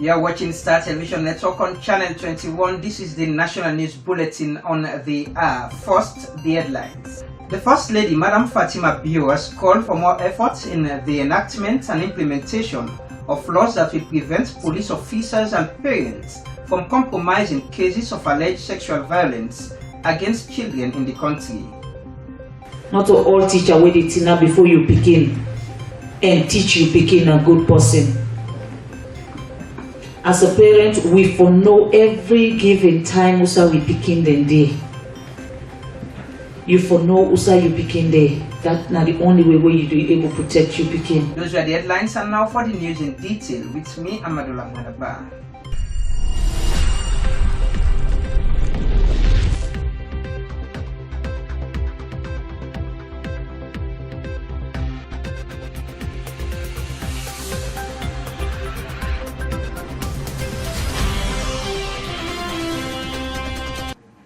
You are watching Star Television Network on Channel 21. This is the National News Bulletin on the hour. First, the headlines. The First Lady, Madam Fatima Bio, has called for more efforts in the enactment and implementation of laws that will prevent police officers and parents from compromising cases of alleged sexual violence against children in the country. Not all teacher wey dey tina before you begin and teach you begin a good person. As a parent, we for know every given time usa we begin den day. You for know usa you begin day. That's not the only way where you do able to protect you begin. Those were the headlines, and now for the news in detail with me, Amadullah Madaba.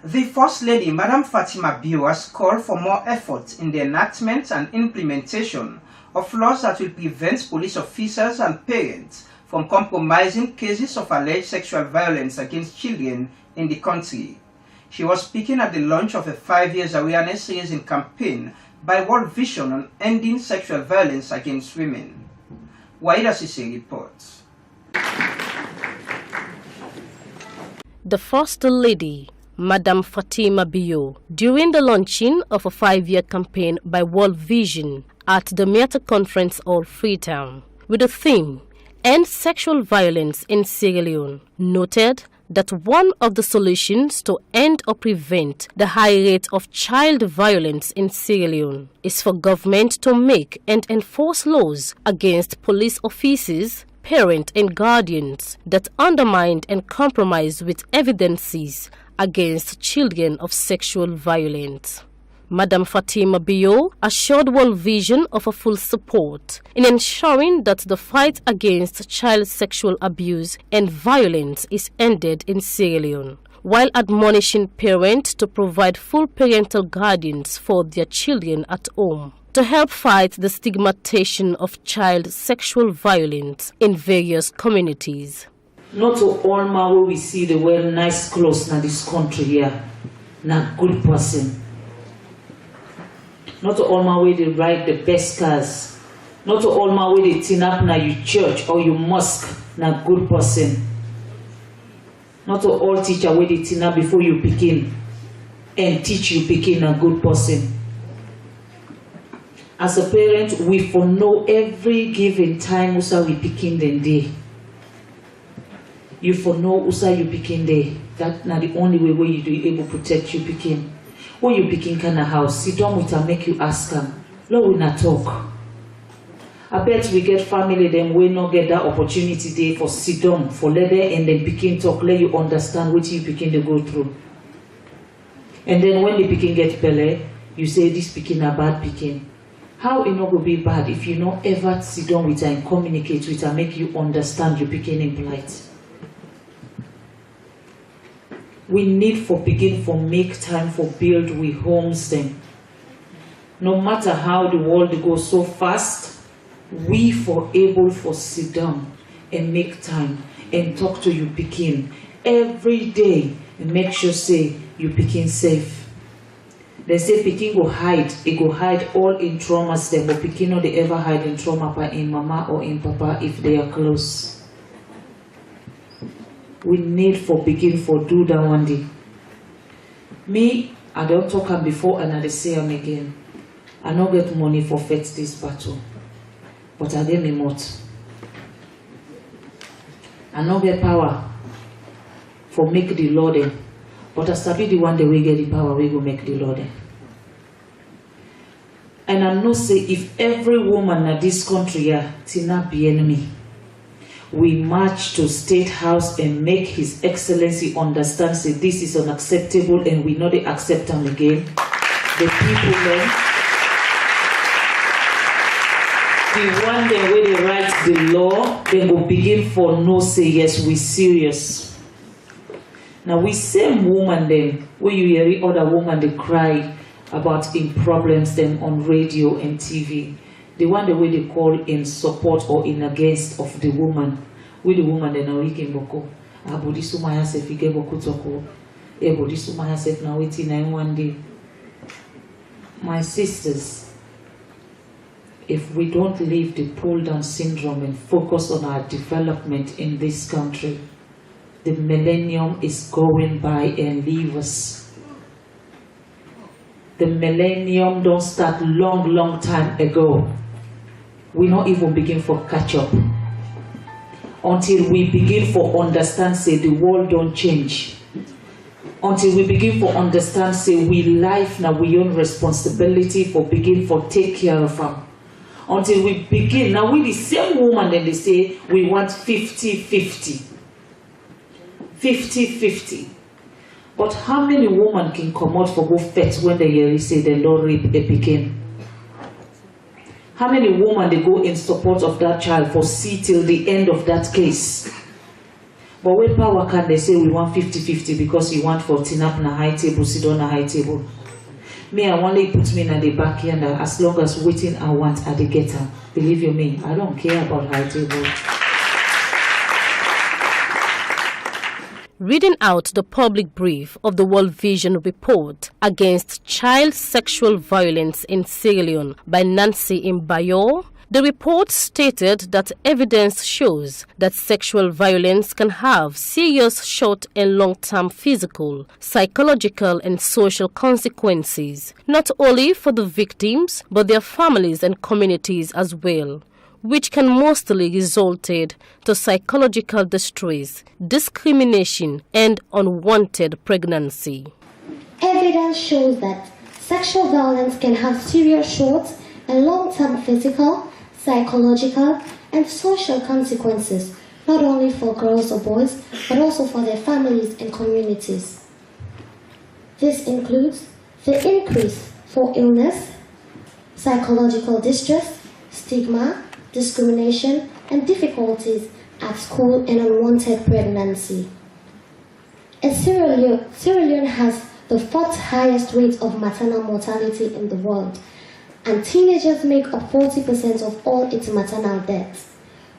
The First Lady, Madam Fatima Bio, has called for more effort in the enactment and implementation of laws that will prevent police officers and parents from compromising cases of alleged sexual violence against children in the country. She was speaking at the launch of a 5-year awareness-raising campaign by World Vision on ending sexual violence against women. Waida Sise reports. The First Lady, Madam Fatima Bio, during the launching of a 5-year campaign by World Vision at the Miata Conference Hall, Freetown, with the theme, End Sexual Violence in Sierra Leone, noted that one of the solutions to end or prevent the high rate of child violence in Sierra Leone is for government to make and enforce laws against police officers, parents and guardians that undermine and compromise with evidences against children of sexual violence. Madam Fatima Bio assured World Vision of a full support in ensuring that the fight against child sexual abuse and violence is ended in Sierra Leone, while admonishing parents to provide full parental guidance for their children at home to help fight the stigmatization of child sexual violence in various communities. Not to all man where we see the wear nice clothes in this country here, na good person. Not to all man where they ride the best cars. Not to all man where they tin up na your church or your mosque, na good person. Not to all teacher where they tin up before you begin and teach you begin a good person. As a parent, we for know every given time usa we begin den day. You for know usa you begin day. That's not the only way where you do able to protect you begin. When you begin kind of house, sit down with her, make you ask them. Lord, we not talk. I bet we get family them we not get that opportunity there for sit down, for let them and then begin talk, let you understand what you begin to go through. And then when they begin get belly, you say this begin a bad begin. How it not go be bad if you not ever sit down with her and communicate with her, make you understand you beginning polite. We need for begin for make time for build we homes them. No matter how the world goes so fast, we for able for sit down and make time and talk to you begin every day and make sure say you begin safe. They say Pekin go hide, it go hide all in traumas them, but Pekin no they ever hide in trauma by in mama or in papa if they are close. We need for begin for do that one day. Me, I don't talk am before and I say am again. I don't get money for fight this battle, but I get me mouth. I don't get power for make the Lord them. But as I be the one that we get the power, we go make the Lord. And I know say if every woman in this country tina be enemy, we march to State House and make His Excellency understand say this is unacceptable and we not accept them again. The people then, the one day where they write the law, they will begin for no say yes, we serious. Now we same woman then, where you hear other woman they cry about in problems them on radio and TV. The one the way they call in support or in against of the woman. with the woman then we can boko. Abodi suma herself he get boko toko. Ebodi suma herself now waiting 1 day. My sisters, if we don't leave the pull-down syndrome and focus on our development in this country, the millennium is going by and leave us. The millennium don't start long time ago. We not even begin for catch up. Until we begin for understand, say the world don't change. Until we begin for understand, say we life now we own responsibility for begin for take care of them. Until we begin, now we the same woman and they say we want 50-50. 50-50. But how many women can come out for go fetch when they say they don't rape a pikin? How many women they go in support of that child for see till the end of that case? But when power can they say we want 50-50 because you want 14 up na high table, sit on a high table. Me, I want to put me in the back end as long as waiting I want at the getter. Believe you me, I don't care about high table. Reading out the public brief of the World Vision report against child sexual violence in Sierra Leone by Nancy Mbayo, the report stated that evidence shows that sexual violence can have serious short and long-term physical, psychological and social consequences, not only for the victims but their families and communities as well, which can mostly result to psychological distress, discrimination, and unwanted pregnancy. Evidence shows that sexual violence can have serious short and long-term physical, psychological, and social consequences, not only for girls or boys, but also for their families and communities. This includes the increase for illness, psychological distress, stigma, discrimination, and difficulties at school and unwanted pregnancy. Sierra Leone has the 4th highest rate of maternal mortality in the world, and teenagers make up 40% of all its maternal deaths.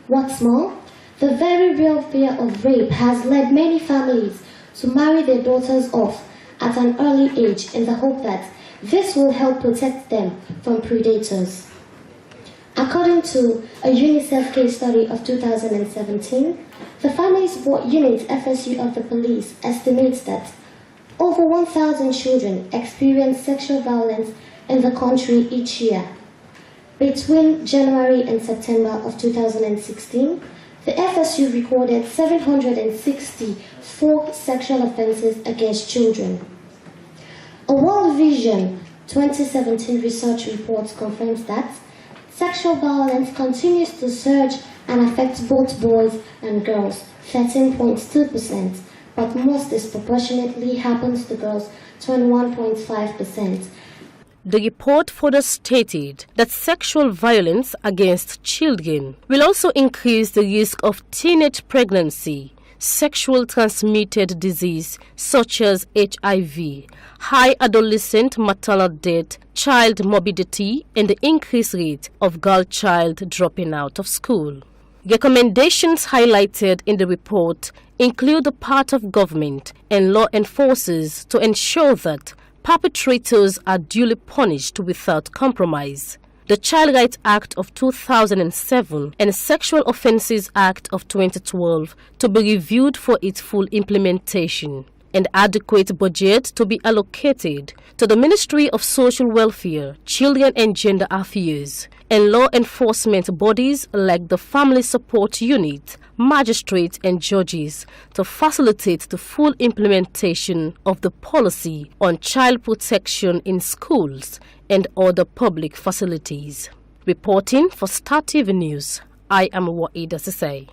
What's more, the very real fear of rape has led many families to marry their daughters off at an early age in the hope that this will help protect them from predators. According to a UNICEF case study of 2017, the Family Support Unit FSU of the police estimates that over 1,000 children experience sexual violence in the country each year. Between January and September of 2016, the FSU recorded 764 sexual offenses against children. A World Vision 2017 research report confirms that sexual violence continues to surge and affects both boys and girls, 13.2%, but most disproportionately happens to girls, 21.5%. The report further stated that sexual violence against children will also increase the risk of teenage pregnancy, sexual transmitted disease such as HIV, high adolescent maternal death, child morbidity, and the increased rate of girl child dropping out of school. Recommendations highlighted in the report include the part of government and law enforcers to ensure that perpetrators are duly punished without compromise. The Child Rights Act of 2007 and Sexual Offences Act of 2012 to be reviewed for its full implementation, and adequate budget to be allocated to the Ministry of Social Welfare, Children and Gender Affairs, and law enforcement bodies like the Family Support Unit, magistrates and judges to facilitate the full implementation of the policy on child protection in schools and other public facilities. Reporting for Star TV News, I am Waida Sisay.